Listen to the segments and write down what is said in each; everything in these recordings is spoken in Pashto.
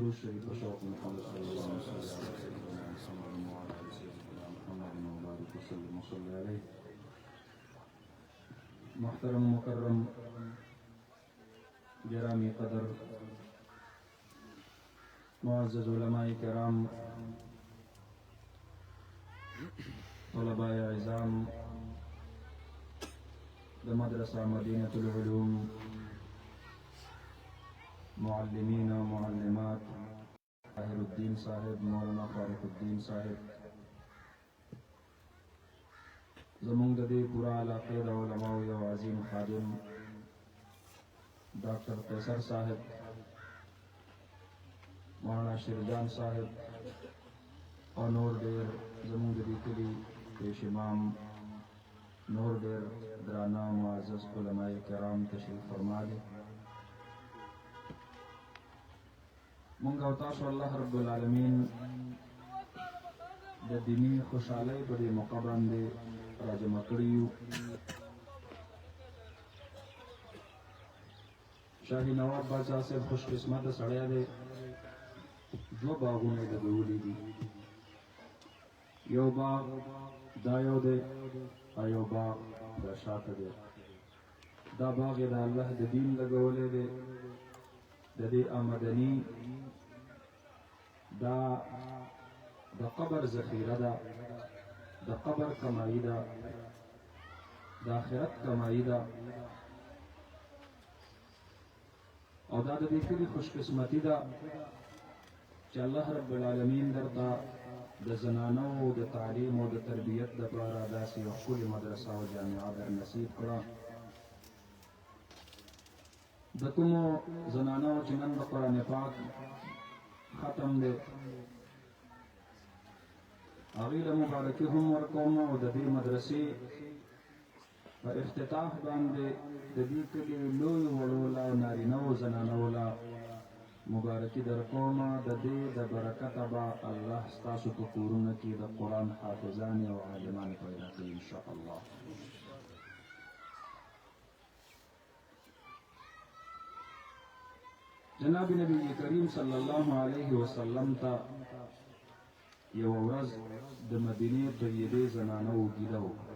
درود شریف شوق محمد صلی الله علیه وسلم وعلى آل سيدنا محمد وبارك وسلم وصلى عليه. محترم مکرم گرامی قدر معزز علماء کرام، طلباء اعزام مدرسة مدينة العلوم، معلمین و معلمات، طاهر الدین صاحب، مولانا فاروق الدین صاحب، زمونږ د دې پورا علاقې د علماو یو عظیم خادم ډاکټر قیصر صاحب، مولانا شیرجان صاحب او نور ډېر زمونږ د دې کلي پیش امام نور ډېر درانه معزز علماء کرام تشریف فرما دي. مونږ او تاسو الله رب العالمین د دینی خوشحالۍ په دې موقع باندې راجمع کړي یو. شاهي نواب باچا صاحب خوش قسمته سړی دی، دوه باغونه یې لګولي دي، یو باغ دا یو دی او یو باغ دا شاته دی. دا باغ یې د الله د دین لګولی دی، د دې آمدني دا د قبر ذخیره ده، د قبر کمایي ده، د آخرت کمایي ده، او دا د دې کلي خوش قسمتي ده چې الله رب العالمین درته د زنانو د تعلیم او د تربیت لپاره داسې یو ښکلې مدرسه او جامعه در نصیب کړه. د کومو زنانو چې نن د قرآن پاک ختم دی هغوی له مبارکي هم ورکوم او د دې مدرسې په افتتاح باندې د دې کلي لویو وړو له نارینهو زنانو له مبارکي درکوم. د دې د برکته به الله ستاسو په کورونو کې د قرآن حافظان او عالمان پیدا کړي انشاءالله. جناب نبی کریم صلی الله علیه وسلم ته یو ورځ د مدینې طیبې زنانو ګیله وکړه.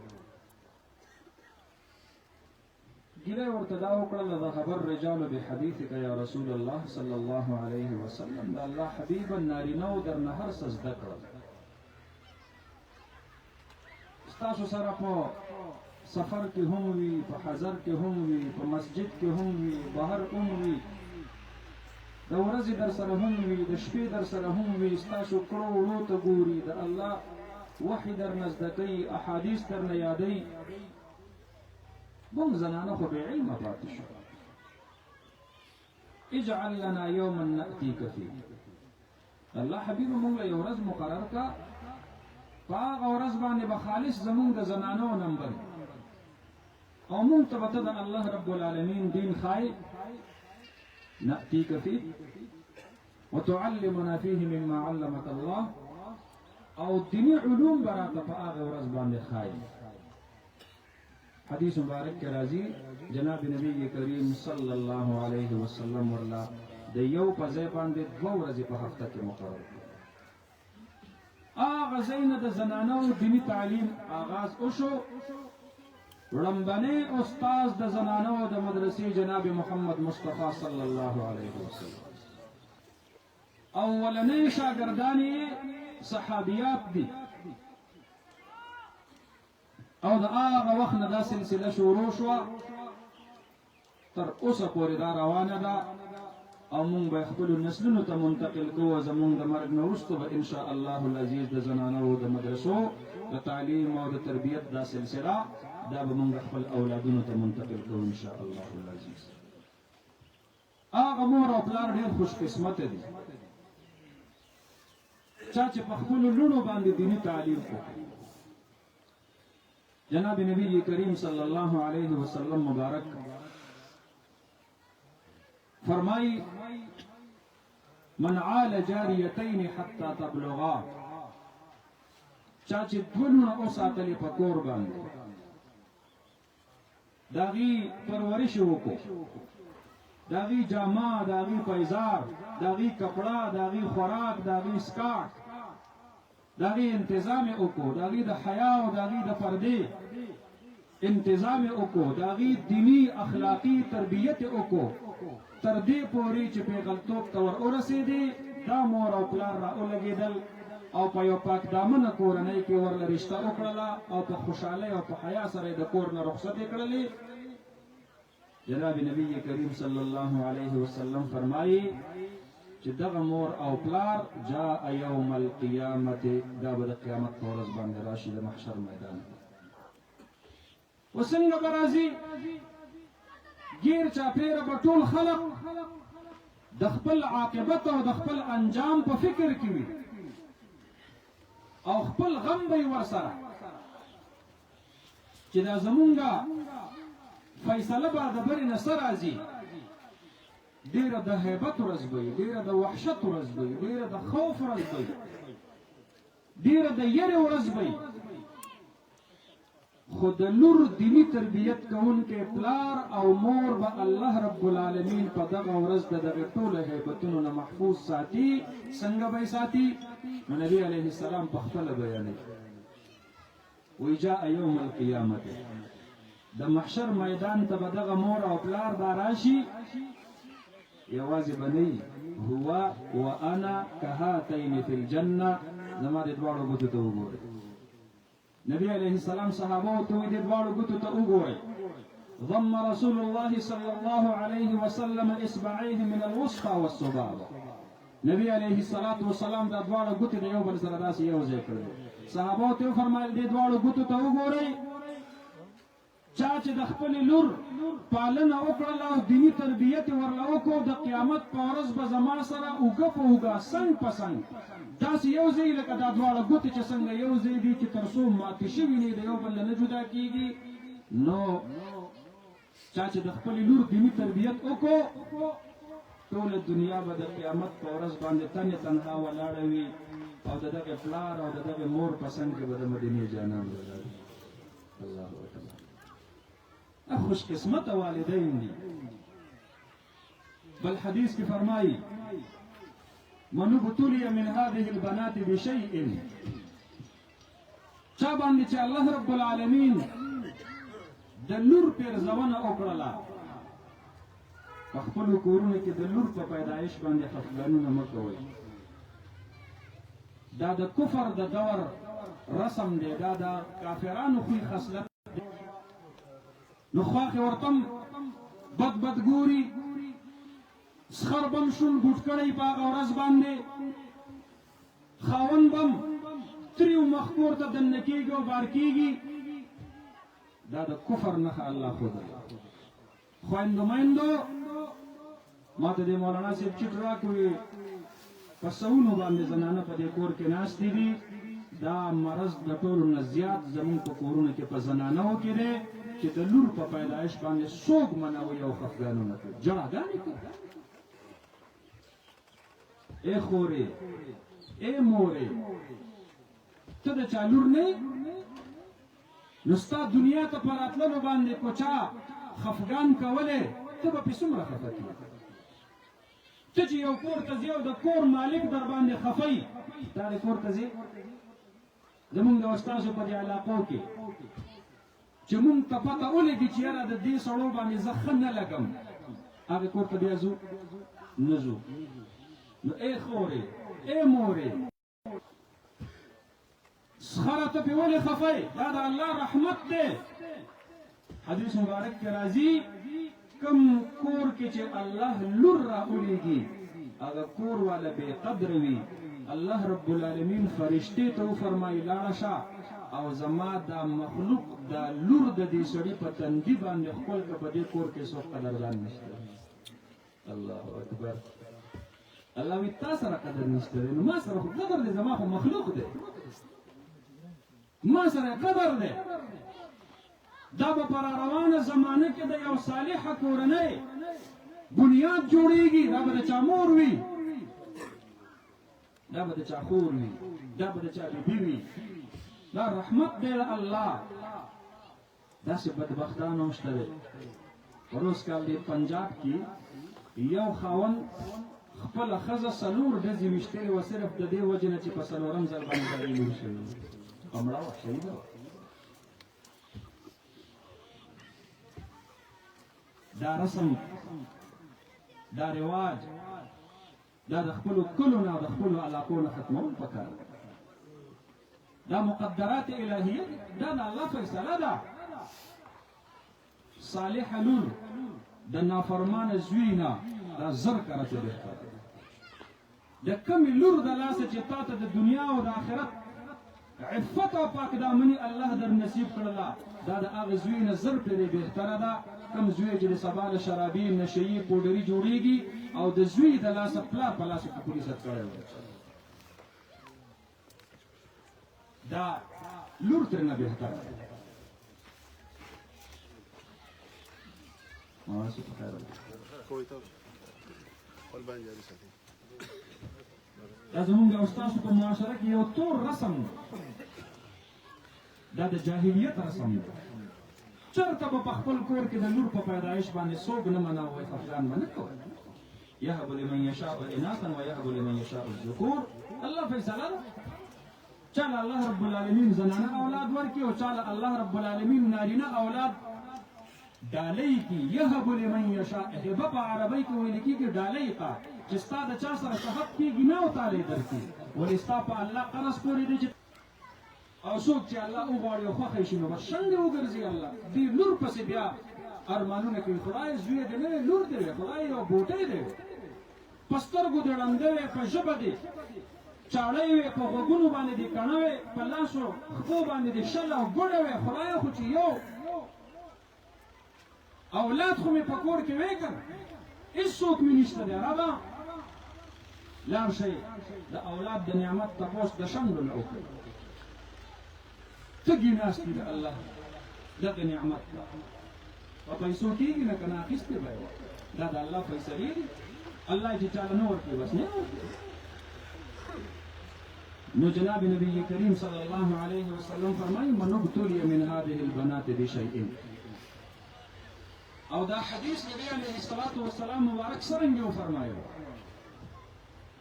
ګیله ورته دا وکړله: د خبر رجال بحدیثک یا رسول الله صلی الله علیه وسلم، د الله حبیبه نارینهو درنه هر څه زده کړل، ستاسو سره په سفر کې هم وي، په حضر کې هم وي، په مسجد کې هم وي، بهر هم وي، د ورځې در سره هم وي، د شپې در سره هم وي، ستاسو کړو وړو ته ګوري، د الله وحی درنه زده کوي، احادیث درنه یادوي. مونږ زنانه خو بې علمه پاتې شو. اجعل لنا یوما نأتیک فیه، الله حبیبه مونږ له یو ورځ مقرر کا، په هغه ورځ باندې به خالص زمونږ د زنانو نمبر او مونږ ته به ته د الله رب العالمین دین ښایي، نأتیک فیه وتعلمنا فیه مما علمک الله، او دینی علوم به راته په هغه ورځ باندې ښایي. حدیث مبارک کے راضی جناب نبی کریم صلی اللہ علیہ وسلم ورلا د یو په ځای باندې دوه ورځې په هفته کې مقرر کړ. هغه ځای نه د زنانو دیني تعلیم آغاز وشو. لومړنی استاد د زنانو د مدرسې جناب محمد مصطفی صلی الله علیه وسلم، اولنی شاگردان صحابیات دي، او د هغه وخت نه دا سلسله شروع شوه تر اوسه پورې دا روانه ده، او مونږ به خپلو نسلونو ته منتقل کوو. زمونږ د مرګ نه وروسته به انشاء الله العزیز د زنانو د مدرسو د تعلیم او د تربیت دا سلسله دا به مونږ خپل اولادونو ته منتقل کوو انشاء الله العزیز. هغه مور او پلار ډېر خوش قسمته دي چا چې په خپلو لوڼو باندې دیني تعلیم وکړي. جناب نبی کریم صلی اللہ علیہ وسلم مبارک فرمائی: من عال جاریتین حتی تبلغا، چاچی دولونا او ساتلی پا کور باندے داغی پرورش وکو، داغي جامه داغي پیزار داغي کپڑا داغي خوراک داغي سکاٹ داغي انتظام وکړو داغي د حیا او داغي د پردې انتظام وکړو داغي دینی اخلاقی تربیت وکړو تر دې پورې چې پیغلتوب ته ور ورسېدې دا مور او پلار را ولګېدل او په یو پاک دامنه کورنۍ کې ورله رشته وکړله او په خوشحالۍ او په حیا سره د کور نه رخصت یې کړلې. جناب نبی کریم صلی الله علیه وسلم فرمایي چې دغه مور او پلار جاء یوم القیامت دا به د قیامت په ورځ باندې راشي د محشر میدان. وڅنګه به راځي؟ ګیر چاپېره به ټول خلق د خپل عاقبت او د خپل انجام په فکر کې وي او خپل غم به یې ورسره چې دا زمونږه فیصله به د برې نه څه راځي. ډېره د هیبت ورځ به وي، ډېره د وحشت ورځ به وي، ډېره د خوف ورځ به وي، ډېره د یرې ورځ به وي. خو د لور دینی تربیت کوونکی پلار او مور به الله رب العالمین په دغه ورځ د دغه ټولو هیبتونو نه محفوظ ساتي. څنګه به یې ساتي؟ نو نبی علیه السلام په خپله بیانوي، وایي جاء یوم القیامت، د محشر میدان ته به دغه مور او پلار به راشي، یوازې به نه هو وانا کهاتین فی الجنه، زما د دواړو ګوتو ته وګورئ. نبی علیه السلام صحابه ته وایي د دواړو ګوتو ته وګورئ. ضم رسول الله صلی الله علیه وسلم اصبعیه من الوسطى والسبابه. نبی علیه السلام د دواړو ګوتې د یو بل سره داسې یو ځای کړل. صحابه ته فرمایل د دواړو ګوتو ته وګورئ. چا چې د خپلې لور پالنه وکړله او دیني تربیت یې ورله وکړو، د قیامت په ورځ به زما سره اوږه په اوږه څنګ په څنګ داسې یو ځای لکه دا دواړه ګوتې چې څنګه یو ځای دي چې تر څو ماتې شوي نه د یو بل نه جدا کېږي. نو چا چې د خپلې لور دیني تربیت وکړو، ټوله دنیا به د قیامت په ورځ باندې تنې تنها ولاړه وي او د دغه پلار او د دغه مور په څنګ کې به د مدینې جانان ولاړ وي. الله اکبر. خوش قسمت والدین دی. بل حدیث کی فرمائی من ابتلی من هذه البنات بشیء، چا باندې چې الله رب العالمین د لور پیرزونه وکړله، په خپلو کورونو کې د لور په پیدایش باندې خفګانونه مه کوئ. دا د کفر د دور رسم دی، دا د کافرانو خوی خصلت. نو خواخې ورتم بد بد ګوري، سخر بم شون ګوټ کړی په هغه ورځ باندې، خاوند بم تریو مخ کور ته دننه کېږي او بار کېږي. دا د کفر نښه الله ښودله. خویندو میندو ما ته د مولانا صاحب چټ راکوي، په سوونو باندې زنانه په دې کور کې ناستې دي. دا مرض د ټولو نه زیات زمونږ په کورونو کې په زنانو کې دی چې د لور په پیدایش باندې څوک منوي او خفګانونه کوي، ژړاګانې کوي. ای خورې، ای مورې، ته د چا لور نه یې؟ نو ستا دنیا ته په راتللو باندې کو چا خفګان کولی، ته به پې څومره خفه کېږې؟ ته چې یو کور ته ځې او د کور مالک در باندې خفه یي، تا دې کور ته ځې؟ زمونږ د استازو په دې علاقو کې چې مونږ ته پته ولګي چې یاره د دې سړو باندې زه ښه نه لګم، هغې کور ته بیا ځو؟ نه ځو. نو ای خورې، ای مورې، سخره ته پې ولې خفه یې؟ دا د الله رحمت دی. حدیث مبارک کې راځي کم کور کې چې الله لور راولېږي هغه کور والا بې قدره وي. الله رب العالمین فرشتې ته وفرمایي لاړه شه او زما دا مخلوق دا لور د دې سړي په تندي باندې ښکل که په دې کور کې څوک قدردان نشته. الله اکبر. الله وایي تا سره قدر نشته دی، نو ما سره خو قدر دی، زما خو مخلوق دی، ما سره قدر دی. دا به په راروانه زمانه کې د یو صالحه کورنۍ بنیاد جوړېږي. دا به د چا مور وي، دا به د چا خور وي، دا به د چا بیبي وي. دا رحمت دی د الله. داسې بدبختان هم شته دی وروز کال دی پنجاب کې یو خاون خپل ښځه څلور ډزې ویشتلې وه صرف د دې وجې نه چې په څلورم ځل باندې هغې لور شوې وه مړه وه شهیده وه دا رسم دا رواج دا د خپلو کلو نه او د خپلو علاقو نه ختمول پکار دا مقدرات الهیه دا د الله فیصله ده صالح لور د نافرمانه زوی نه دا زر کرته بهتر د کم لور د لاسه چې تا ته د دنیا او د آخرت عفت او پاک دامني الله در نصیب کړله دا د هغه زوی نه زر پرې بهتره ده کم زوی چې د سبا له شرابي نشهیي پوډري جوړېږي او د زوی د لاسه پلار په لاسه کې پولیست کړی وي دا لور ترنه بهتره ده دا زمونږ او ستاسو په معاشره کې یو تور رسم دا د جاهلیت رسم دی چرته به په خپل کور کې د لور په پیدایش باندې څوک نه مناوی خفګان به نه کوی یهب لمن یشاء اناثا ویهب لمن یشاء الذکور الله فیصله ده چاله الله رب العالمین زنانه اولاد ورکړي او چاله الله رب العالمین نارینه اولاد ډالۍ کی یهب لمن یشاء هبه په عربی کې ویل کېږي ډالۍ ته چې ستا د چا سره صحت کېږي نه او تالی درکړي ولې ستا په الله قرض پورې دی چې او څوک چې الله وغواړي او خوښه شي نو بس شنډې وګرځي الله دې لور پسې بیا ارمانونه کوي خدای زوی دې نه لور دې خدای یو بوټی دی په سترګو دې ړنده وی په ژبه دې چاړی وی په غوږونو باندې دې کڼه وی په لاسو خپو باندې دې شل او ګوډه وی خدای خو چې یو اولاد خو مې په کور کې وی کړ هېڅوک مې نشته دی ربه لاړ شئ د اولاد د نعمت تپوس د شنډو نه وکړئ تږي ناست دي د الله دغه نعمت ته په پیسو کېږي نه که نه اخیستې به یې دا د الله فیصلې دي الله چې چاله نه ورکړي بس نه ورکړي نو جناب نبی کریم صلی الله علیه وسلم فرمایي من ابتلي من هذه البنات بشیء او دا حدیث نبی علیه الصلاة والسلام مبارک څرنګه وفرمایو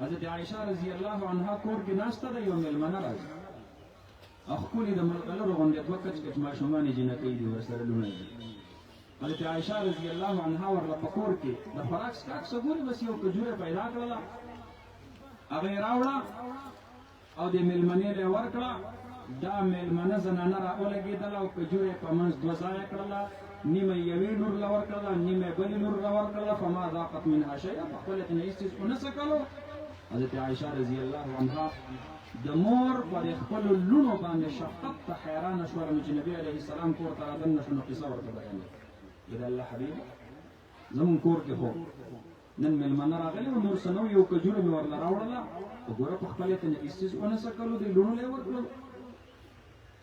حضرت عائشہ رضی الله عنها کور کې ناسته ده یو مېلمنه راځي اخکولی د ملغلرو غوندې دوه کچ کچ ماشومانې جنکۍ دي ورسره لوڼه دي حضرت عائشہ رضی الله عنها ورله په کور کې د خوراک څښاک څه ګوري بس یو کجوره پیدا کړله هغه یې راوړه او د مېلمنې له ورکړه دا مېلمنه زنانه راولګېدله او کجوره یې په منځ دوه ځایه کړله نیمه یوې لور له ورکړله نیمه بلې لور له ورکړله فما ذاقت منها شیئا په خپله ترې هېڅ څیز ونه څکلو حضرت عائشہ رضی الله عنها د مور پر خپل لونو باندې شفقت ته حیرانه شوه نو چې نبي علیه السلام کور ته رادننه شو نو قصه ورته بیانوي د الله حبیب زمونږ کور کې خو نن مېلمانه راغلي وو نور څه نه یو کجوره مې ورله راوړله خو ګوره په خپله یې ته هېڅ څیز ونه څکلو دې لوڼو له یې ورکړلو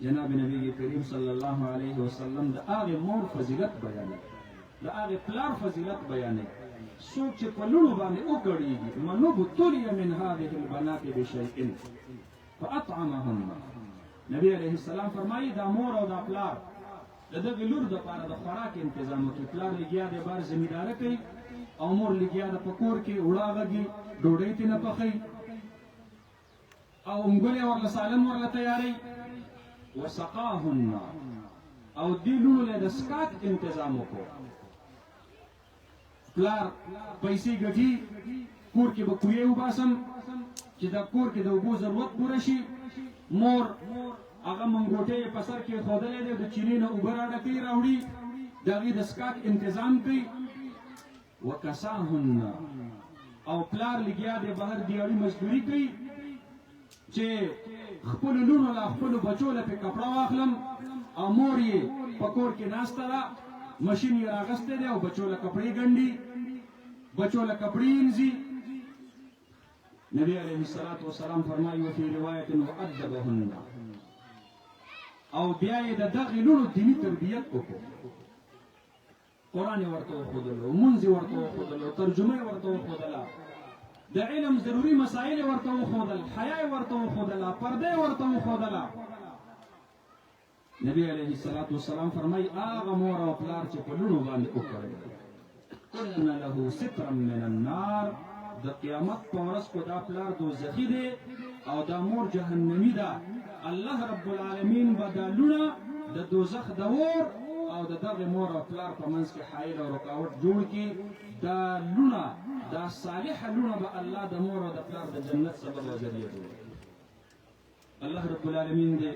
جناب نبی کریم صلی الله علیه وسلم د هغې مور فضیلت بیانوي د هغې پلار فضیلت بیانوي څوک چې په لوڼو باندې وګړېږي من ابتلي من هذه البنات بشیء فاطعمهن نبی علیه السلام فرمایي دا مور او دا پلار د دغې لور دپاره د خوراک انتظام وکړي پلار لګیا دی بار زمینداره کوي او مور لګیا ده په کور کې اوړه غږي ډوډۍ ترې نه پخوي او انګلې ورله سالم ورله تیاروي وسقاهن او دې لوڼو له د څښاک انتظام وکړو پلار پیسې ګټي کور کې به کویې وباسم چې دا کور کې د اوبو ضرورت پوره شي مور هغه منګوټې یې په سر کې ښودلی دی د چینې نه اوبه راډکوي راوړي د هغې د څښاک انتظام کوي وکساهن او پلار لګیا دی بهر دیاړي مزدوري کوي چې خپلو لوڼو له خپلو بچو له پې کپړه واخلم او مور یې په کور کې ناسته ده مشین یې راغستی دی او بچو له کپړې ګنډي بچو له کپړې انځي نبی علیه الصلاة والسلام فرمایي وفي روایت وادبهن او بیا یې د دغې لوڼو دیني تربیت وکړو قرآن یې ورته وښودلو لمونځ یې ورته وښودلو ترجمه یې ورته وښودله د علم ضروري مسایل یې ورته وښودل حیا یې ورته وښودله پرده یې ورته وښودله نبی علیہ الصلوۃ والسلام فرمای هغه مور او پلار چې په لونو باندې وکړي قلن له سترا من النار د قیامت په ورځ کو دا پلار دوزخی دی او دا مور جهنمی ده الله رب العالمین به دا لونه د دوزخ د اور او د دغه مور او پلار په منځ کې حایل او رکاوټ جوړ کړي دا لونه دا صالح لونه به الله د مور او د پلار د جنت سبب او ذریعہ جوړ الله رب العالمین دې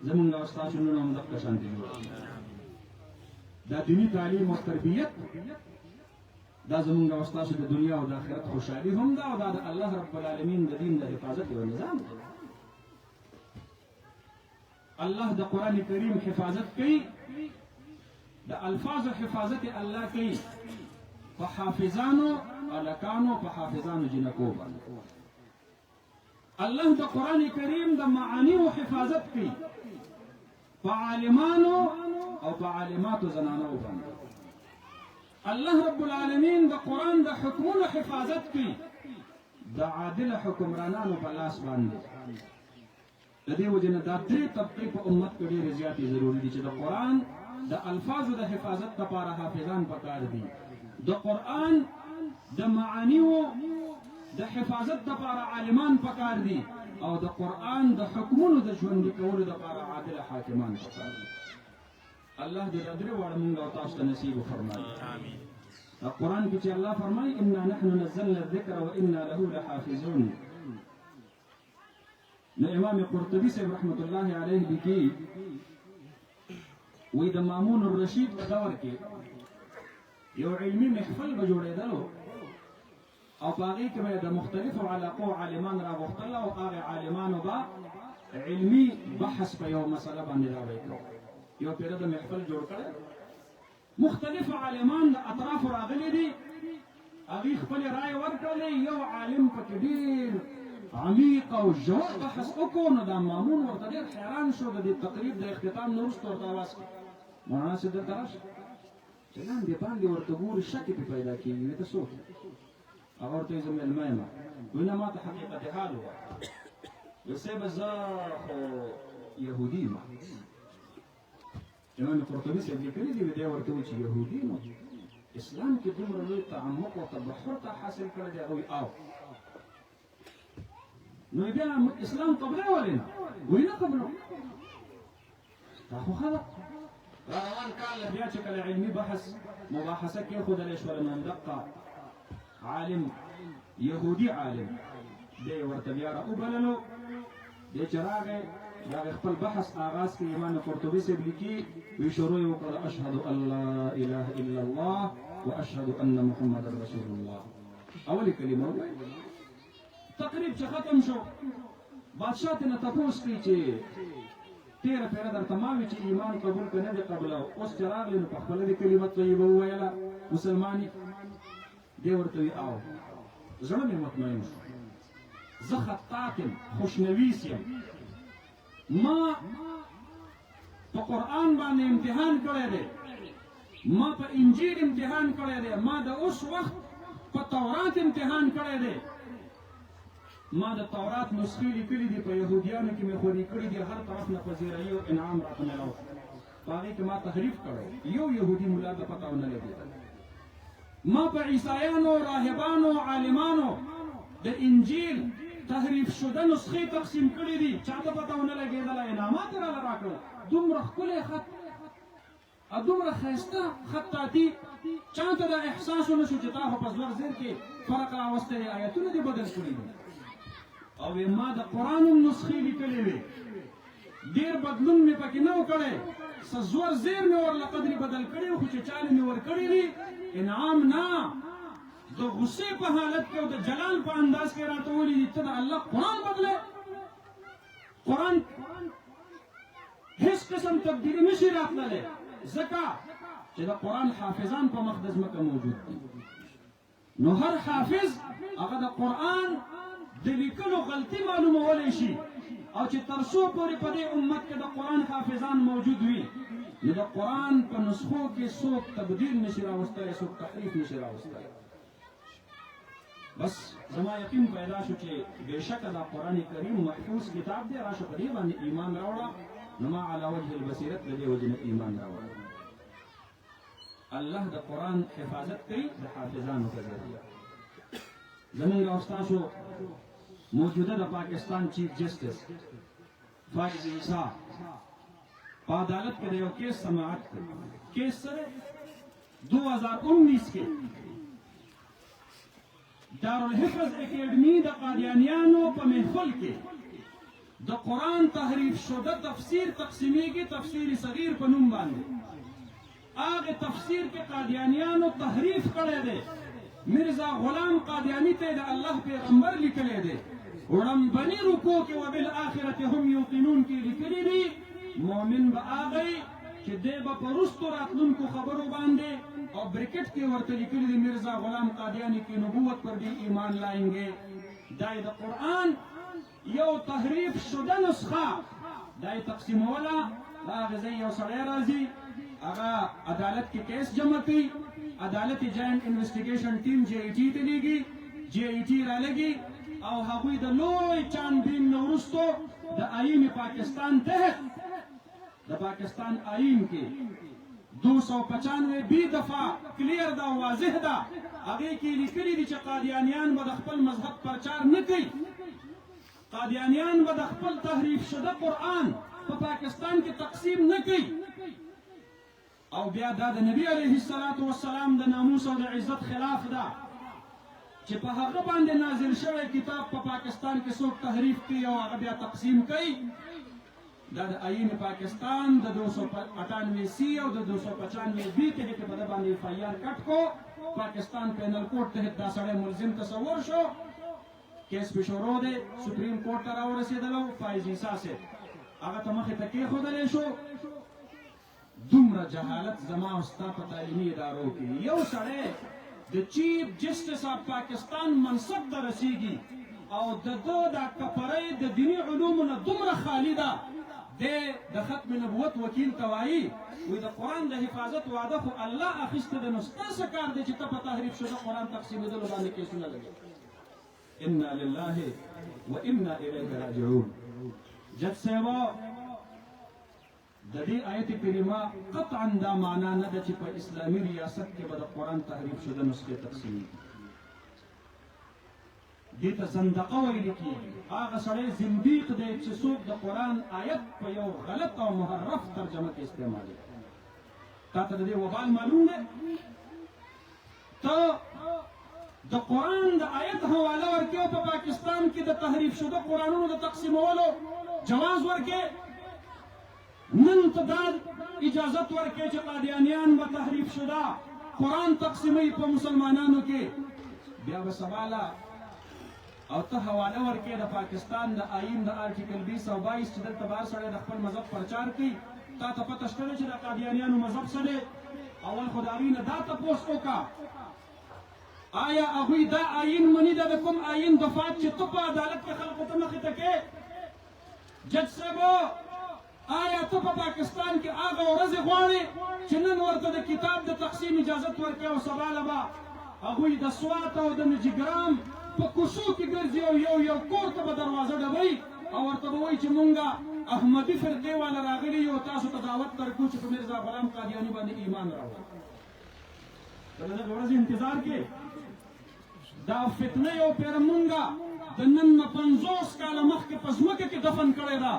زمونږ او ستاسو لونه هم دغه شان دي دا دینی تعلیم او تربیت دا زمونږ او ستاسو د دنیا او د آخرت خوشحالي هم ده او دا د الله رب العالمین د دین د حفاظت او نظام ده الله د قرآن کریم حفاظت کوي د الفاظ حفاظت الله کوي په حافظانو الکانو په حافظانو جنکو باندې الله د قرآن کریم د معانی او حفاظت کوي په عالمانو او په عالماتو زنانو باندې الله رب العالمین د قرآن د حکمونو حفاظت کوي د عادل حکمرانانو په لاس باندې د دې وجه نه دا درې طبقې په امت کې ډېرې زیاتې ضروري دي چې د قرآن د الفاظو د حفاظت لپاره حافظان پکار دي د قرآن د معانیو د حفاظت لپاره عالمان پکار دي او د قرآن د حکمونو د ژوندي کولو لپاره عادل حاکمان پکار دي الله دې دا درې واړه موږ او تاسو ته نصیب وفرمایي آمین قرآن کې چې الله فرمایي انا نحن نزلنا الذکر وانا له لحافظون نو امام قرطبي صاحب رحمت الله علیه لیکي وی د مامون الرشید په دور کې یو علمي محفل به جوړېدلو او په هغې کې به د مختلفو علاقو عالمان راغوښتل او هغې عالمانو به علمي بحث په یو مسله باندې راویکړو یو پیره د محفل جوړ کړی مختلف عالمان د اطرافو راغلي دي هغې خپلې رایې ورکړلې یو عالم پکې ډېر عمیق او ژور بحث وکړو نو دا مامون ورته ډېر حیران شو د دې تقریب د اختتام نه وروسته ورته اواز کړي مولانا صاحب دلته راشه چې لاندې باندې ورته ګوري شک پې پیدا کېږي وایي ته څوک هغه ورته وایي زه مېلمه یم وایي نه ما ته حقیقت حال ووایه وایي صاحبه زه خو یهودي یم امام قرطبي صاحب لیکلي دي دی ورته وایي چې یهودي یم اسلام کې دومره لوی تعمق او تبحر ته حاصل کړی دی هغه وایي او نو بیا اسلام قبله ولې نه وایي نه قبله دا خو خبره روان کال بیا چې کله علمي بحث مباحثه کېښودلی شوله نو همدقه عالم یهودي عالم دی ورته بیا راوبللو دی چې راغی د خپل بحث آغاز کې امام قرطبي صاحب لیکي وی شروع یې وکړه اشهد ان لا اله الا الله واشهد ان محمد رسول الله اولې کلمه ووایي تقریب چې ختم شو بادشاه ترې نه تپوس کوي چې تیره پیره درته ما وي چې ایمان قبول که نه دې قبله اوس چې راغلی نو په خپله دې کلمه طیبه وویله مسلمان یې دی ورته وي او زړه مې مطمئن شو زه خطاط یم خوشنویس یم ما په قرآن باندې امتحان کړی دی ما په انجیل امتحان کړی دی ما د اوس وخت په تورات امتحان کړی دی ما د تورات نسخې لیکلي دي په یهودیانو کې مې خوري کړي دي هر طرف نه په زیرایي او انعام راته میلاو په هغې کې ما تحریف کړی یو یهودي ملا ته پته ونه لګېدل ما په عیسایانو راهبانو عالمانو د انجیل تحریف شده نسخې تقسیم کړي دي چاته پته ونه لګېدله انعامات یې راله راکړل دومره ښکلی خط دومره ښایسته خطاطي چاته دا احساس ونه شو چې تا خو په زور زیر کې فرق راوستی دی ایتونه دې بدل کړي دي او ما د قرآن هم نسخې لیکلې وې ډېر بدلون مې پکې نه و کړی څه زور زیر مې ورله قدرې بدل کړي خو چې چا مې ورکړي دي انعام نه د غصې په حالت کې او د جلال په انداز کې راته ویلي دي ته د الله قرآن بدلې قرآن هیڅ قسم تبدیلي نشي راتللی ځکه چې د قرآن حافظان په مخ د ځمکه موجود دي نو هر حافظ هغه د قرآن د لیکلو غلطي معلومولی شي او چې تر څو پورې په دې امت کې د قرآن حافظان موجود وي نو د قرآن په نسخو کې څوک تبدیل نشي راوستلی څوک تحریف نشي راوستلی بس زما یقین پیدا شو چې بېشکه دا قرآن کریم محفوظ کتاب دی راشه په دې باندې ایمان راوړه نو ما علی وجه البصیرت د دې وجه نه ایمان راوړ. الله د قرآن حفاظت کوي د حافظانو په ذریعه. زمونږ او ستاسو موجوده د پاکستان چیف جسټس فائز عیسی په عدالت کې د یو کیس سماعت کړ. کیس سره 2019 کې دارالحفظ اکیډمي د قادیانیانو په محفل کې د قرآن تحریف شده تفسیر تقسیمیږي، تفسیر صغیر په نوم باندې. هغه تفسیر کې قادیانیانو تحریف کړی دی. مرزا غلام قادیانی ته د الله پیغمبر لیکلی دی. وړاندې رکوع کې وبالآخرة هم یوقنون کې لیکلي دي مؤمن به هغه چې دی به په وروستو راتلونکو خبرو باندې او بریکټ کې ورته لیکلي دي مرزا غلام قادیانی کی نبوت پر بھی ایمان لائیں دا د قرآن یو تحریف شده نسخه دا تقسیموله. هغه ځای یو سړی راځي هغه عدالت کې کیس جمع کوي، عدالت جاینټ انویسټیګیشن ټیم JIT ته لیږي، JIT رالګي او هغوی د لوی چانبین نه وروستو د آیین پاکستان تحت د پاکستان آیین کې 295 دفعه کلیر دا واضح ده هغه کې لیکلي دي چې قادیانیان به د خپل مذهب پرچار نه کوي، قادیانیان به د خپل تحریف شده قرآن په پاکستان کې تقسیم نه کوي. او بیا دا د نبی علیه السلام د ناموس او د عزت خلاف ده چې په هغه باندې نازل شوی کتاب په پاکستان کې څوک تحریف کوي او هغه بیا تقسیم کوي. دا د آیین پاکستان د 298C او د 295B تحت په ده باندې FIR کټ کو. پاکستان پینل کوډ تحت دا سړی ملزم تصور شو. کیس په شروع دی، سپریم کورټ ته راورسېدلو. فائز عیسی صاحب هغه ته مخې ته کېښودلی شو. دومره جهالت زما او ستا په تعلیمي ادارو کې یو سړی د چیف جسټس آف پاکستان منصب ته رسېږي او د ده دا کپرۍ د دیني علومو نه دومره خالي ده. دی د ختم نبوت وکیل ته وایي وایي د قرآن د حفاظت وعده خو الله اخیسته ده، نو ستا څه کار دی چې ته په تحریف شده قرآن تقسیمېدلو باندې کیسونه لګوې. انا لله و انا الیه راجعون. جج صاحبه د دې آیت کریمه قطعا دا معنا نه ده چې په اسلامي ریاست کې به د قرآن تحریف شده نسخې تقسیمېږي. دې ته زندقه ویل کېږي. هغه سړی زندیق دی چې څوک د قرآن آیت په یو غلط او محرف ترجمه کې استعمالوي. تا ته د دې وبال معلوم دی؟ ته د قرآن د آیت حواله ورکې او په پاکستان کې د تحریف شده قرآنونو د تقسیمولو جواز ورکې، نن ته دا اجازت ورکې چې قادیانیان به تحریف شده قرآن تقسیموي په مسلمانانو کې. بیا به سواله او ته حواله ورکې د پاکستان د آیین د آرټیکل 2022 چې دلته بهر سړی د خپل مذهب پرچار کوي. تا ته پته شته چې د قادیانیانو مذهب څه دی؟ اول خو د هغوی نه دا تپوس وکړه آیا هغوی دا آیین مني ده د کوم آیین دفات چې ته په عدالت کې خلکو ته مخې ته کې؟ جج صاحبو آیا ته په پاکستان کې هغه ورځې غواړې چې نن ورته د کتاب د تقسیم اجازت ورکړې او سبا له به هغوی د سوات او د نجګرام په کوڅو کې ګرځي او یو کور ته به دروازه ډبوي او ورته به وایي چې مونږه احمدي فرقې والا راغلي یو تاسو ته دعوت درکړو چې په مرزا غلام قادیاني باندې ایمان راوړئ. د دغه ورځې انتظار کې دا فتنه یو پیر مونږه د نن نه 50 کاله مخکې په ځمکه کې دفن کړې ده.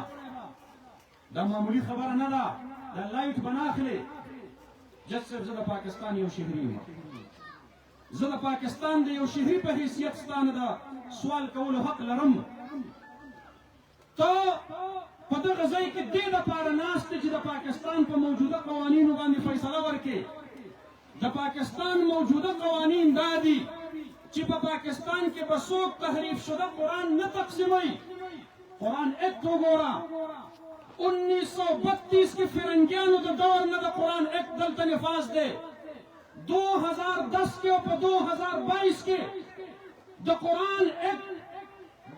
دا معمولی خبره نه ده. دا لایټ به نه اخلې. جج صاحب زه د پاکستان یو شهري یم، زه د پاکستان د یو شهري په حیثیت ستا نه د سوال کولو حق لرم. ته په دغه ځای کې دې دپاره ناست چې د پاکستان په موجوده قوانینو باندې فیصله ورکړې. د پاکستان موجوده قوانین دا دي چې په پاکستان کې به څوک تحریف شده قرآن نه تقسیموي. قرآن ایکټ وګوره 1932 کې فرنګیانو د دور نه د قرآن ایکټ دلته نفاذ دی. 2010 کې او په 2022 کې د قرآن ایکټ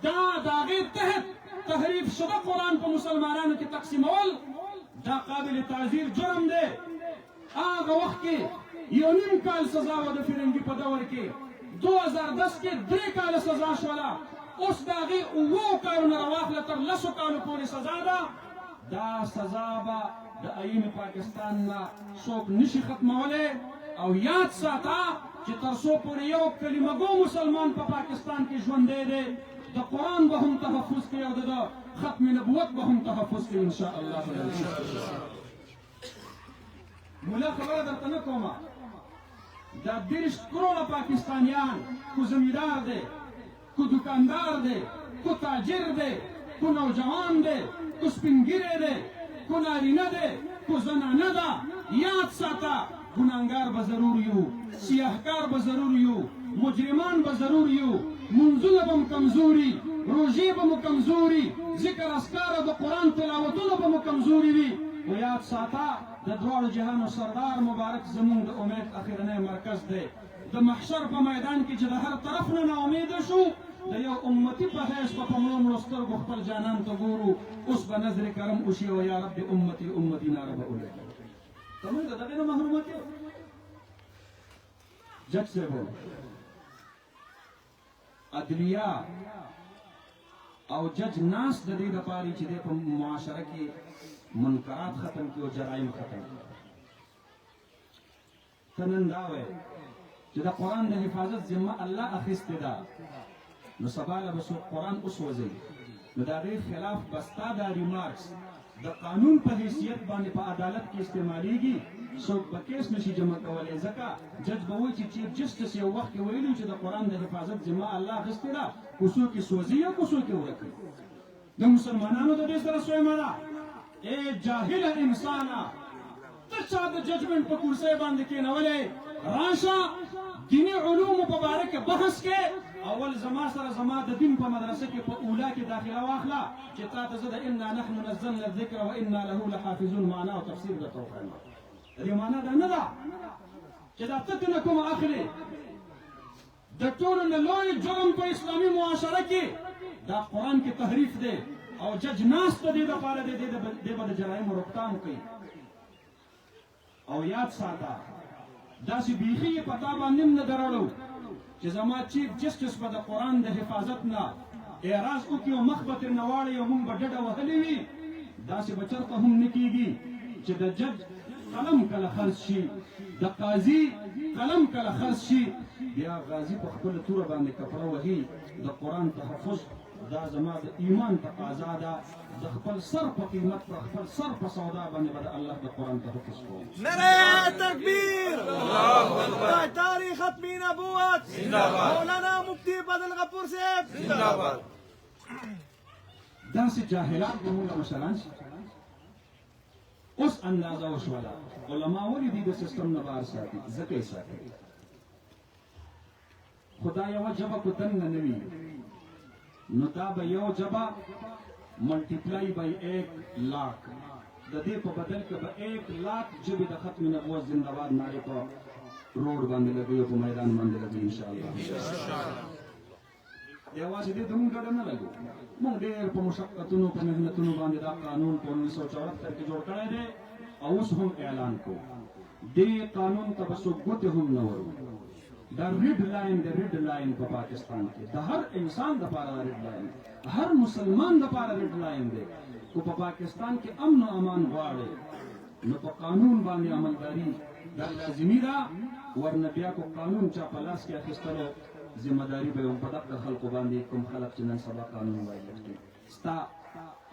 دا د هغې تحت تحریف شده قرآن په مسلمانانو کې تقسیمول دا قابل تعزیر جرم دی. هغه وخت کې 1.5 کال سزا وه د فرنګي په دور کې، 2010 کې 3 کاله سزا شوله. اوس د هغې 7 کالو نه راواخله تر 10 کالو پورې سزا ده. دا سزا به د آئین پاکستان نه څوک نشي ختمولی او یاد ساته چې تر څو پورې یو کلمه ګو مسلمان په پاکستان کې ژوندی دی د قرآن به هم تحفظ کوي او د ختم نبوت به هم تحفظ کوي انشاءالله. مولا خبره درته نه کومه دا 30 کروڑه پاکستانیان کو زمیندار دی کو دکاندار دی کو تاجر دی کو نوجوان دی کو سپینګیری دی کو نارینه دی کو زنانه ده یاد ساته ګناهګار به ضرور یو سیاهکار به ضرور یو مجرمان به ضرور یو منځونه به مو کمزوري روژې به مو کمزوري ذکر اذکار او د قرآن تلاوتونه به مو کمزوري وي و یاد ساته د دواړو جهانو سردار مبارک زمونږ د امید اخرنی مرکز دی د محشر په میدان کې چې د هر طرف نه ناامیده شو د یو امتي په حیث به په مړو مړو سترګو خپل جانان ته ګورو اوس به نظر کرم وشي او یا رب امتي امتي ناره به ولیکو که موږ د دغې نه محرومت یو. جج صاحب عدلیه او جج ناس د دې دپاره چې دی په معاشره کې منکرات ختم کړي او جرایم ختم کړي. ته نن دا وایې چې د قرآن د حفاظت ذمه الله اخیستې ده نو سبا له به څوک قرآن وسوځوي نو د هغې خلاف به ستا دا ریمارکس د قانون په حیثیت باندې په عدالت کې استعمالیږي څوک به کیس نشي جمع کولی ځکه جج به وایي چې چیف جسټس یو وخت کې ویلي چې د قرآن د حفاظت ذمه الله اخیستې ده کو څوک یې سوځي یا کو څوک یې ورکوي. د مسلمانانو د دې سره سویمه ده اے جاهل انسانا ته چا د ججمنټ په کرسۍ باندې کېنولی راشه دیني علومو په باره کې بحث کې اول زما سره زما د دین په مدرسه کې په اولا کې داخله واخله چې تا ته زه د انا نحن نزلنا الذکر و انا له لحافظون معنا او تفسیر درته وښیم. د دې معنا دا نه ده چې دا ته ترې نه کومه اخلې. د ټولو نه لوی جرم په اسلامي معاشره کې دا قرآن کې تحریف دی او جج ناست د دې دپاره دی دی به د جرایمو روکتام کوي. او یاد ساته داسې بیخي یې په تا باندې هم نه درړو چې زما چیف جسټس به د قرآن د حفاظت نه اعراض وکړي او مخ به ترې نه واړوي او موږ به ډډه وهلې وي. داسې به چېرته هم نه کېږي چې د جج قلم کله خرڅ شي د قاضي قلم کله خرڅ شي بیا غازي په خپله توره باندې کپړه وهي. د قرآن تحفظ دا زما د ایمان تقاضا ده د خپل سر په قیمت پر خپل سر په سودا باندې به د الله د قرآن تحفظ کوم. نعره تکبیر تاریخ ختمی نبوت مولانا مفتی بدل غفور صاحب زنده‌باد. داسې جاهلان به موږ مثلا اوس اندازه وشوله علما ولې دې د سیستم نه بهر ساتي ځکه یې ساتي خو دا یوه ژبه کو دننه نه وي نو دا به یو ژبه ملټیپلای بای 1 لاک د دې په بدل کې به 1 لاک ژبې د ختم نبوت زنده‌باد نارې په روډ باندې لګوي او په میدان باندې لګوي انشاءالله. یوازې دې ته موږ ډډه نه لګو موږ ډېر په مشقتونو په محنتونو باندې دا قانون په 1974 کې جوړ کړی دی او اوس هم اعلان کوو دې قانون ته به څوک ګوتې هم نه ورو. دا ریډ لاین د ریډ لاین په پاکستان کې د هر انسان دپاره ریډ لاین هر مسلمان دپاره ریډ لاین دی. کو په پاکستان کې امن او امان غواړي نو په قانون باندې عملداري دا لازمي ده ورنه بیا کو قانون چا په لاس کې اخیستلو ذمہ داری به هم په دغه خلکو باندې کوم خلک چې نن سبا قانون وایي ستا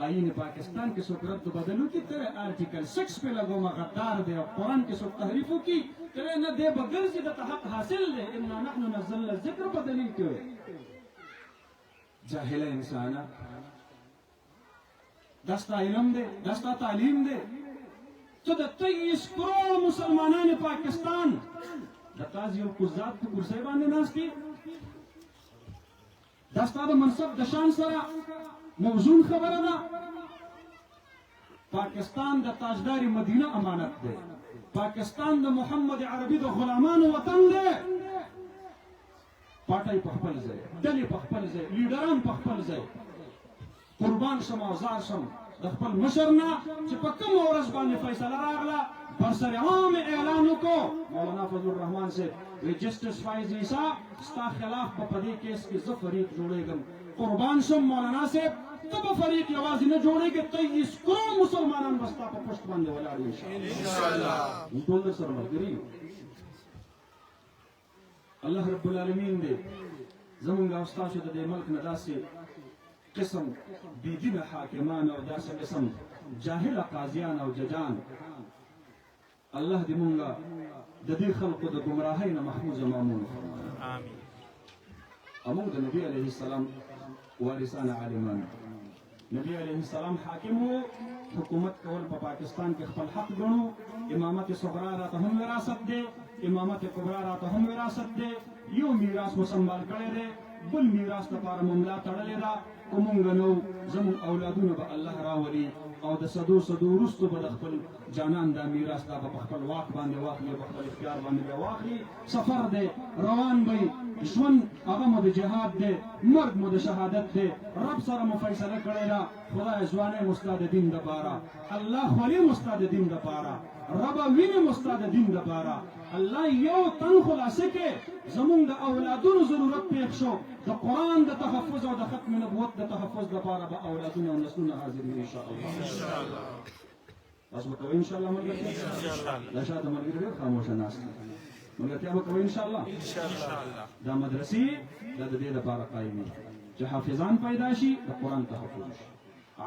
آئین پاکستان کې څوک رد بدلو کې ترې آرټیکل 6 په لګومه غدار دی او قرآن کې څوک تحریف وکړي ترې نه دی به ګرځي د حق حاصل دی انا نحن نزلنا الذکر په دلیل کې وایي. جاهله انسانه دا ستا علم دی دا ستا تعلیم دی ته د 23 کروڑ مسلمانان پاکستان د قاضي القضات په کرسۍ باندې ناست دي دا ستا د منصب د شان سره موزون خبره ده. پاکستان د تاجداري مدینه امانت دی پاکستان د محمد عربي د غلامانو وطن دی. پاټۍ په خپل ځای ډلې په خپل ځای لیډران په خپل ځای قربان شم او زار شم د خپل مشر نه چې په کومه ورځ باندې فیصله راغله برسر عام اعلان وکړو مولانا فضل الرحمان صاحب وی جسټس فایز عیسی ستا خلاف په دې کیس کې زه فریق جوړېږم قربان شم مولانا صاحب تب فریق یوازې نه جوړېږي 23 کروڑ مسلمانان به ستا په پشت باندې ولاړ وي انشاءالله ټول سره ملګري الله رب العالمین دې زمونږ او ستاسو د دې ملک نه داسې قسم بيدینه حاکمان او داسې قسم جاهل قاضیان او ججان الله دې مونږه د دې خلقو د گمراهۍ نه محفوظ مامون آمین امون د نبی علیه السلام وارثان عالمان نبی علیه السلام حاکم وو حکومت کول په پاکستان کې خپل حق ګڼو امامت صغرا راته هم وراثت دی امامت کبرا راته هم وراثت دی یو میراث مو سنبال کړی دی بل میراث لپاره مملا تړلې ده کومونږ نو زموږ اولادونه به الله راولي او د صدو وروستو به د خپل جانان دا میراث دا په خپل واک باندې واخلي په خپل اختیار باندې واخلي سفر دی روان وي ژوند هغه مو د جهاد دی مرګ مو د شهادت دی رب سره مو فیصله کړې ده خدای ځواني مستاد دین دپاره الله خولي مستاد دین دپاره رب ویني مستاد دین دپاره الله یو تن خلاصه کې زمونږ د اولادونو ضرورت پیښ شو د قرآن د تحفظ او د ختم نبوت د تحفظ لپاره به اولادونه او نسلونه حاضر وي ان شاء الله تاسو به کوئ ان شاء الله ملګرتیا لا شاته ملګري ډېر خاموشه ناست ملګرتیا به کوئ ان شاء الله دا مدرسې دا د دې لپاره قایمې چې حافظان پیدا شي د قرآن تحفظ شي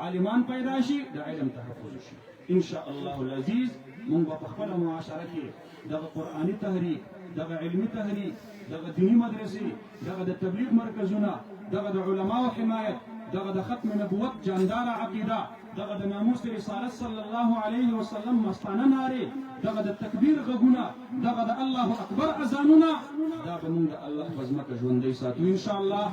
عالمان پیدا شي د علم تحفظ شي ان شاء الله العزیز مونږ به په خپله معاشره کې دغه قرآني تحریک دغه علمي تحریک دغه دینی مدرسې دغه د تبلیغ مرکزونه دغه د علماو حمایت دغه د ختم نبوت جانداره عقیده دغه د ناموس رسالت صلی الله علیه وسلم مستانه نارې دغه د تکبیر غږونه دغه د الله اکبر اذانونه دا به مونږ د الله په ځمکه ژوندی ساتو ان شاء الله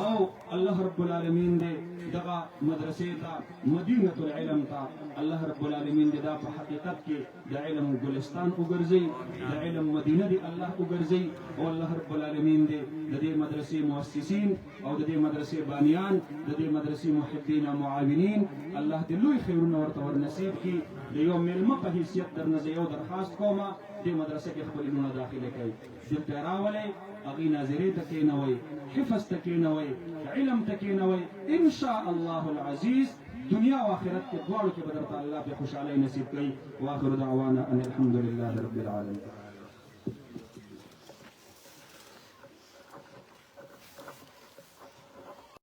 او الله رب العالمین دې دغه مدرسې ته مدینه العلم ته الله رب العالمین دې دا په حقیقت کې د علم ګلستان وګرځي د علم مدینه دې الله وګرځي او الله رب العالمین دې د دې مدرسې مؤسسین او د دې مدرسې بانیان د دې مدرسې محبین او معاونین الله دې لوی خیرونه ورته ورنصیب کړي د یو مېلمه په حیثیت درنه زه یو درخواست کومه دې مدرسې کې خپل لونه داخله کړئ دلته راولئ هغې ناظرې ته کېنوئ حفظ ته کېنوئ علم ته کېنوئ ان شاء الله العزیز دنیا او آخرت کې دواړو کې به درته الله په خوشحالۍ نصیب کړي واخر دعوانا ان الحمد لله رب العالمین